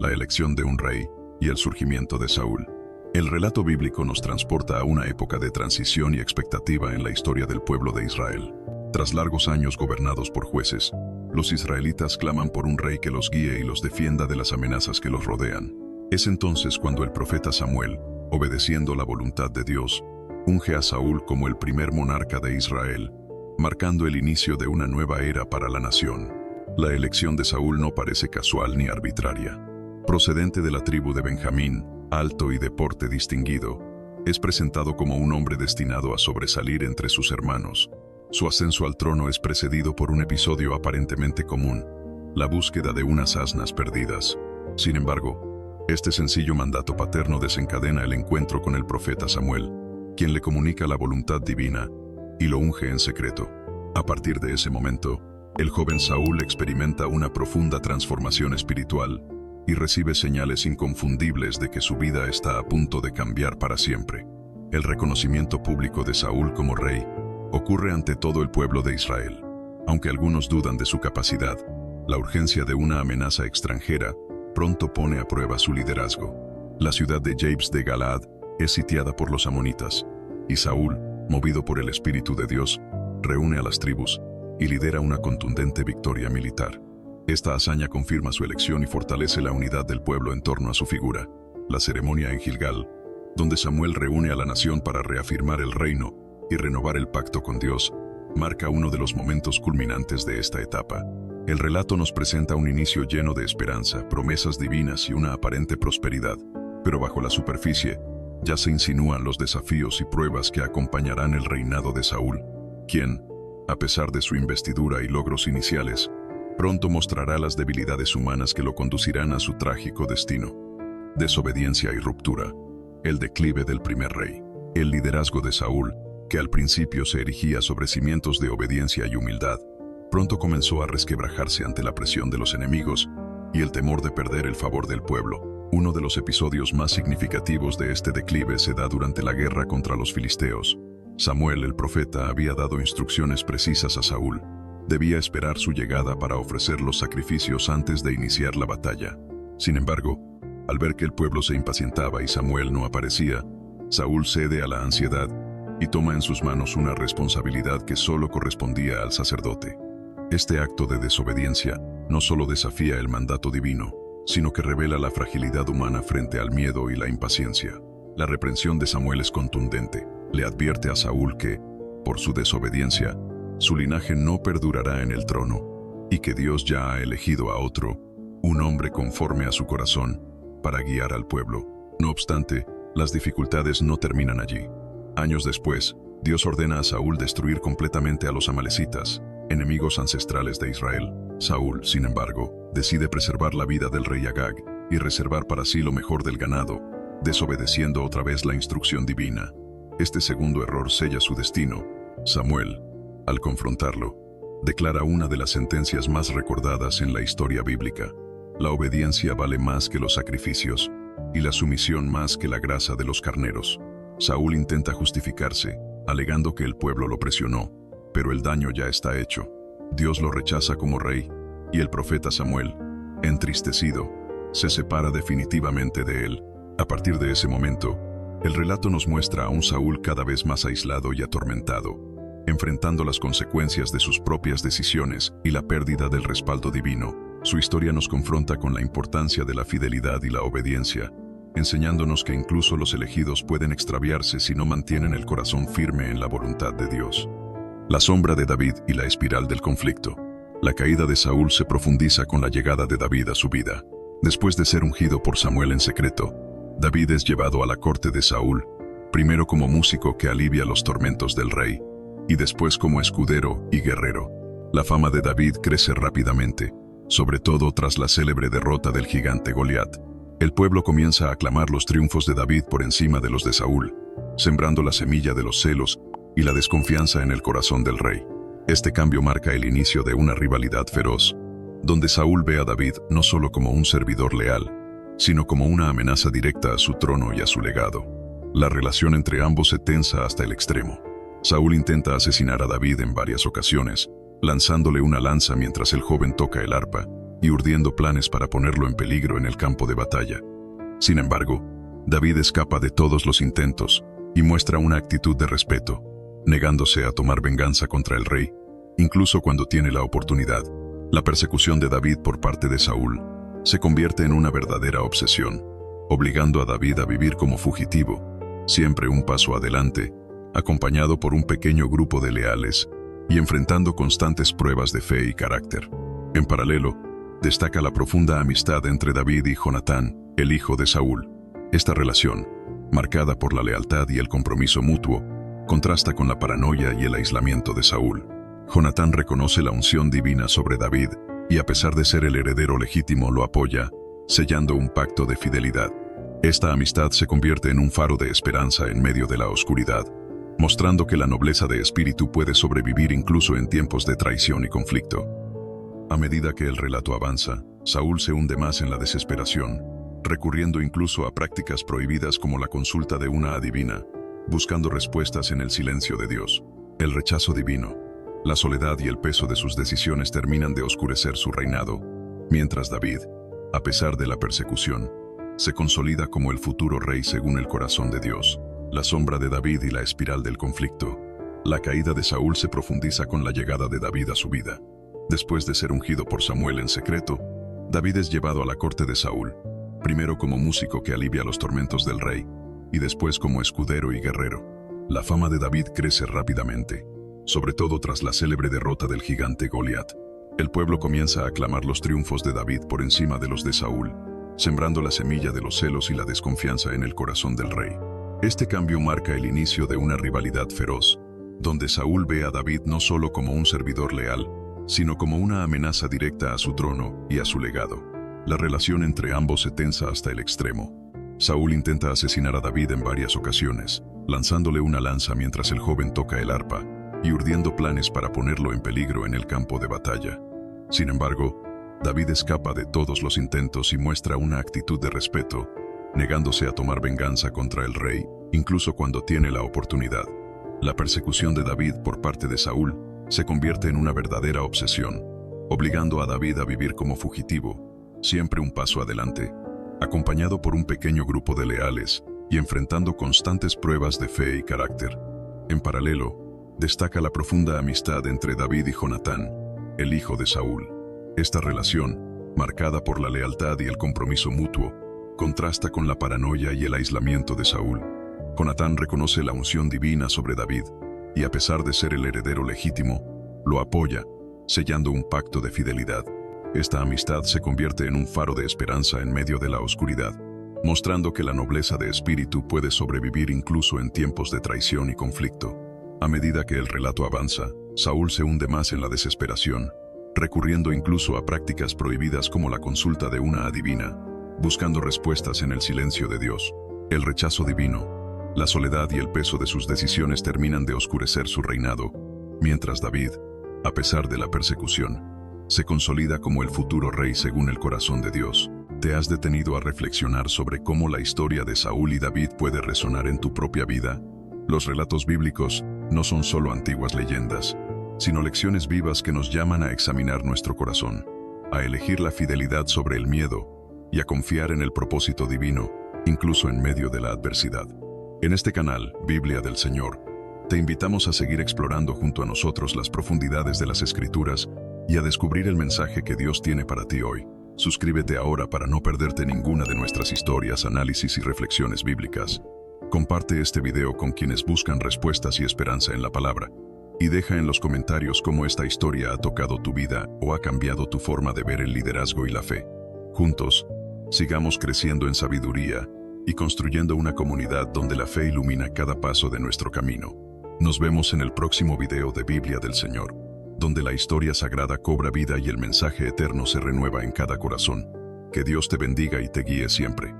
la elección de un rey y el surgimiento de Saúl. El relato bíblico nos transporta a una época de transición y expectativa en la historia del pueblo de Israel. Tras largos años gobernados por jueces, los israelitas claman por un rey que los guíe y los defienda de las amenazas que los rodean. Es entonces cuando el profeta Samuel, obedeciendo la voluntad de Dios, unge a Saúl como el primer monarca de Israel, marcando el inicio de una nueva era para la nación. La elección de Saúl no parece casual ni arbitraria. Procedente de la tribu de Benjamín, alto y de porte distinguido, es presentado como un hombre destinado a sobresalir entre sus hermanos. Su ascenso al trono es precedido por un episodio aparentemente común, la búsqueda de unas asnas perdidas. Sin embargo, este sencillo mandato paterno desencadena el encuentro con el profeta Samuel, quien le comunica la voluntad divina y lo unge en secreto. A partir de ese momento, el joven Saúl experimenta una profunda transformación espiritual y recibe señales inconfundibles de que su vida está a punto de cambiar para siempre. El reconocimiento público de Saúl como rey ocurre ante todo el pueblo de Israel. Aunque algunos dudan de su capacidad, la urgencia de una amenaza extranjera pronto pone a prueba su liderazgo. La ciudad de Jabes de Galaad es sitiada por los amonitas, y Saúl, movido por el Espíritu de Dios, reúne a las tribus y lidera una contundente victoria militar. Esta hazaña confirma su elección y fortalece la unidad del pueblo en torno a su figura. La ceremonia en Gilgal, donde Samuel reúne a la nación para reafirmar el reino y renovar el pacto con Dios, marca uno de los momentos culminantes de esta etapa. El relato nos presenta un inicio lleno de esperanza, promesas divinas y una aparente prosperidad, pero bajo la superficie ya se insinúan los desafíos y pruebas que acompañarán el reinado de Saúl, quien, a pesar de su investidura y logros iniciales, pronto mostrará las debilidades humanas que lo conducirán a su trágico destino. Desobediencia y ruptura. El declive del primer rey. El liderazgo de Saúl, que al principio se erigía sobre cimientos de obediencia y humildad, pronto comenzó a resquebrajarse ante la presión de los enemigos y el temor de perder el favor del pueblo. Uno de los episodios más significativos de este declive se da durante la guerra contra los filisteos. Samuel, el profeta, había dado instrucciones precisas a Saúl. Debía esperar su llegada para ofrecer los sacrificios antes de iniciar la batalla. Sin embargo, al ver que el pueblo se impacientaba y Samuel no aparecía, Saúl cede a la ansiedad y toma en sus manos una responsabilidad que solo correspondía al sacerdote. Este acto de desobediencia no solo desafía el mandato divino, sino que revela la fragilidad humana frente al miedo y la impaciencia. La reprensión de Samuel es contundente. Le advierte a Saúl que, por su desobediencia, su linaje no perdurará en el trono, y que Dios ya ha elegido a otro, un hombre conforme a su corazón, para guiar al pueblo. No obstante, las dificultades no terminan allí. Años después, Dios ordena a Saúl destruir completamente a los amalecitas, enemigos ancestrales de Israel. Saúl, sin embargo, decide preservar la vida del rey Agag y reservar para sí lo mejor del ganado, desobedeciendo otra vez la instrucción divina. Este segundo error sella su destino. Samuel, al confrontarlo, declara una de las sentencias más recordadas en la historia bíblica: la obediencia vale más que los sacrificios, y la sumisión más que la grasa de los carneros. Saúl intenta justificarse, alegando que el pueblo lo presionó, pero el daño ya está hecho. Dios lo rechaza como rey, y el profeta Samuel, entristecido, se separa definitivamente de él. A partir de ese momento, el relato nos muestra a un Saúl cada vez más aislado y atormentado, enfrentando las consecuencias de sus propias decisiones y la pérdida del respaldo divino. Su historia nos confronta con la importancia de la fidelidad y la obediencia, enseñándonos que incluso los elegidos pueden extraviarse si no mantienen el corazón firme en la voluntad de Dios. La sombra de David y la espiral del conflicto. La caída de Saúl se profundiza con la llegada de David a su vida. Después de ser ungido por Samuel en secreto, David es llevado a la corte de Saúl, primero como músico que alivia los tormentos del rey, y después como escudero y guerrero. La fama de David crece rápidamente, sobre todo tras la célebre derrota del gigante Goliat. El pueblo comienza a aclamar los triunfos de David por encima de los de Saúl, sembrando la semilla de los celos y la desconfianza en el corazón del rey. Este cambio marca el inicio de una rivalidad feroz, donde Saúl ve a David no solo como un servidor leal, sino como una amenaza directa a su trono y a su legado. La relación entre ambos se tensa hasta el extremo. Saúl intenta asesinar a David en varias ocasiones, lanzándole una lanza mientras el joven toca el arpa, y urdiendo planes para ponerlo en peligro en el campo de batalla. Sin embargo, David escapa de todos los intentos y muestra una actitud de respeto, negándose a tomar venganza contra el rey, incluso cuando tiene la oportunidad. La persecución de David por parte de Saúl se convierte en una verdadera obsesión, obligando a David a vivir como fugitivo, siempre un paso adelante, acompañado por un pequeño grupo de leales y enfrentando constantes pruebas de fe y carácter. En paralelo, destaca la profunda amistad entre David y Jonatán, el hijo de Saúl. Esta relación, marcada por la lealtad y el compromiso mutuo, contrasta con la paranoia y el aislamiento de Saúl. Jonatán reconoce la unción divina sobre David y, a pesar de ser el heredero legítimo, lo apoya, sellando un pacto de fidelidad. Esta amistad se convierte en un faro de esperanza en medio de la oscuridad, mostrando que la nobleza de espíritu puede sobrevivir incluso en tiempos de traición y conflicto. A medida que el relato avanza, Saúl se hunde más en la desesperación, recurriendo incluso a prácticas prohibidas como la consulta de una adivina, buscando respuestas en el silencio de Dios. El rechazo divino, la soledad y el peso de sus decisiones terminan de oscurecer su reinado, mientras David, a pesar de la persecución, se consolida como el futuro rey según el corazón de Dios. La sombra de David y la espiral del conflicto. La caída de Saúl se profundiza con la llegada de David a su vida. Después de ser ungido por Samuel en secreto, David es llevado a la corte de Saúl, primero como músico que alivia los tormentos del rey, y después como escudero y guerrero. La fama de David crece rápidamente, sobre todo tras la célebre derrota del gigante Goliat. El pueblo comienza a aclamar los triunfos de David por encima de los de Saúl, sembrando la semilla de los celos y la desconfianza en el corazón del rey. Este cambio marca el inicio de una rivalidad feroz, donde Saúl ve a David no solo como un servidor leal, sino como una amenaza directa a su trono y a su legado. La relación entre ambos se tensa hasta el extremo. Saúl intenta asesinar a David en varias ocasiones, lanzándole una lanza mientras el joven toca el arpa y urdiendo planes para ponerlo en peligro en el campo de batalla. Sin embargo, David escapa de todos los intentos y muestra una actitud de respeto, negándose a tomar venganza contra el rey, incluso cuando tiene la oportunidad. La persecución de David por parte de Saúl se convierte en una verdadera obsesión, obligando a David a vivir como fugitivo, siempre un paso adelante, acompañado por un pequeño grupo de leales y enfrentando constantes pruebas de fe y carácter. En paralelo, destaca la profunda amistad entre David y Jonatán, el hijo de Saúl. Esta relación, marcada por la lealtad y el compromiso mutuo, contrasta con la paranoia y el aislamiento de Saúl. Jonatán reconoce la unción divina sobre David y, a pesar de ser el heredero legítimo, lo apoya, sellando un pacto de fidelidad. Esta amistad se convierte en un faro de esperanza en medio de la oscuridad, mostrando que la nobleza de espíritu puede sobrevivir incluso en tiempos de traición y conflicto. A medida que el relato avanza, Saúl se hunde más en la desesperación, recurriendo incluso a prácticas prohibidas como la consulta de una adivina, buscando respuestas en el silencio de Dios. El rechazo divino, la soledad y el peso de sus decisiones terminan de oscurecer su reinado, mientras David, a pesar de la persecución, se consolida como el futuro rey según el corazón de Dios. ¿Te has detenido a reflexionar sobre cómo la historia de Saúl y David puede resonar en tu propia vida? Los relatos bíblicos no son solo antiguas leyendas, sino lecciones vivas que nos llaman a examinar nuestro corazón, a elegir la fidelidad sobre el miedo y a confiar en el propósito divino, incluso en medio de la adversidad. En este canal, Biblia del Señor, te invitamos a seguir explorando junto a nosotros las profundidades de las Escrituras y a descubrir el mensaje que Dios tiene para ti hoy. Suscríbete ahora para no perderte ninguna de nuestras historias, análisis y reflexiones bíblicas. Comparte este video con quienes buscan respuestas y esperanza en la palabra. Y deja en los comentarios cómo esta historia ha tocado tu vida o ha cambiado tu forma de ver el liderazgo y la fe. Juntos, sigamos creciendo en sabiduría y construyendo una comunidad donde la fe ilumina cada paso de nuestro camino. Nos vemos en el próximo video de Biblia del Señor, donde la historia sagrada cobra vida y el mensaje eterno se renueva en cada corazón. Que Dios te bendiga y te guíe siempre.